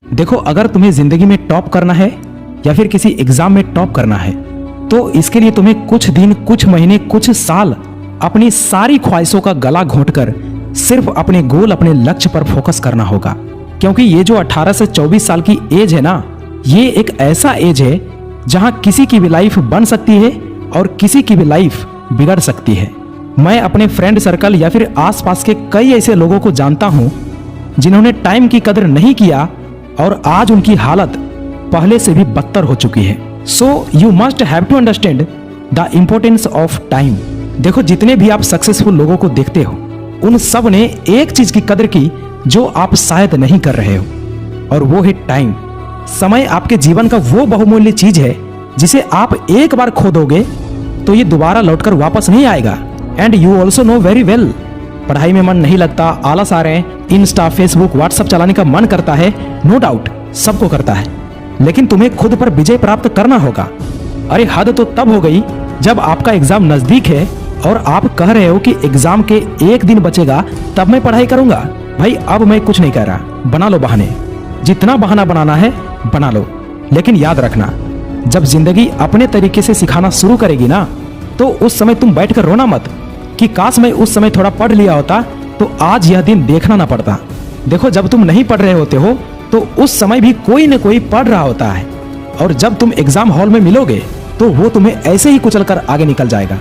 देखो, अगर तुम्हें जिंदगी में टॉप करना है या फिर किसी एग्जाम में टॉप करना है तो इसके लिए तुम्हें कुछ दिन, कुछ महीने, कुछ साल अपनी सारी ख्वाहिशों का गला घोंटकर सिर्फ अपने गोल, अपने लक्ष्य पर फोकस करना होगा। क्योंकि ये जो 18 से 24 साल की एज है ना, ये एक ऐसा एज है जहां किसी की भी लाइफ बन सकती है और किसी की भी लाइफ बिगड़ सकती है। मैं अपने फ्रेंड सर्कल या फिर आसपास के कई ऐसे लोगों को जानता हूं जिन्होंने टाइम की कदर नहीं किया और आज उनकी हालत पहले से भी बदतर हो चुकी है। So you must have to understand the importance of time. देखो, जितने भी आप सक्सेसफुल लोगों को देखते हो उन सब ने एक चीज की कदर की जो आप शायद नहीं कर रहे हो, और वो है टाइम। समय आपके जीवन का वो बहुमूल्य चीज है जिसे आप एक बार खो दोगे तो ये दोबारा लौटकर वापस नहीं आएगा। And you also know very well, पढ़ाई में मन नहीं लगता, आलस आ रहे हैं, इंस्टा, फेसबुक, व्हाट्सएप चलाने का मन करता है, नो डाउट सबको करता है, लेकिन तुम्हें खुद पर विजय प्राप्त करना होगा। अरे हद तो तब हो गई जब आपका एग्जाम नजदीक है और आप कह रहे हो कि एग्जाम के एक दिन बचेगा तब मैं पढ़ाई करूंगा। भाई अब मैं कुछ नहीं कह रहा, बना लो बहाने, जितना बहाना बनाना है बना लो, लेकिन याद रखना जब जिंदगी अपने तरीके से सिखाना शुरू करेगी ना तो उस समय तुम बैठकर रोना मत कि काश मैं उस समय थोड़ा पढ़ लिया होता तो आज यह दिन देखना ना पड़ता। देखो, जब तुम नहीं पढ़ रहे होते हो तो उस समय भी कोई न कोई पढ़ रहा होता है, और जब तुम एग्जाम हॉल में मिलोगे तो वो तुम्हें ऐसे ही कुचलकर आगे निकल जाएगा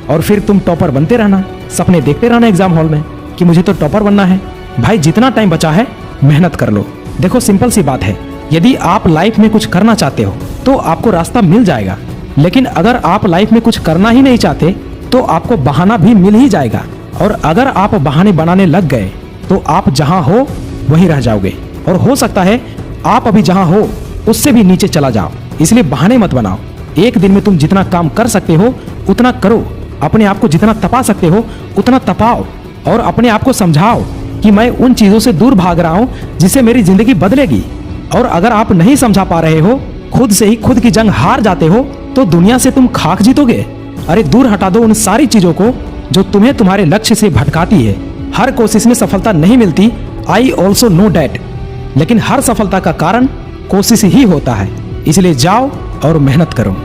और फिर तुम टॉपर बनते रहना, सपने देखते रहना एग्जाम हॉल में कि मुझे तो टॉपर बनना है। भाई जितना टाइम बचा है मेहनत कर लो। देखो, सिंपल सी बात है, यदि आप लाइफ में कुछ करना चाहते हो तो आपको रास्ता मिल जाएगा, लेकिन अगर आप लाइफ में कुछ करना ही नहीं चाहते तो आपको बहाना भी मिल ही जाएगा, और अगर आप बहाने बनाने लग गए तो आप जहां हो वहीं रह जाओगे, और हो सकता है आप अभी जहां हो उससे भी नीचे चला जाओ। इसलिए बहाने मत बनाओ। एक दिन में तुम जितना काम कर सकते हो उतना करो, अपने आप को जितना तपा सकते हो उतना तपाओ, और अपने आप को समझाओ कि मैं उन चीजों से दूर भाग रहा हूं जिससे मेरी जिंदगी बदलेगी। और अगर आप नहीं समझा पा रहे हो, खुद से ही खुद की जंग हार जाते हो, तो दुनिया से तुम खाक जीतोगे। अरे दूर हटा दो उन सारी चीजों को जो तुम्हें तुम्हारे लक्ष्य से भटकाती है। हर कोशिश में सफलता नहीं मिलती, आई ऑल्सो नो डैट, लेकिन हर सफलता का कारण कोशिश ही होता है। इसलिए जाओ और मेहनत करो।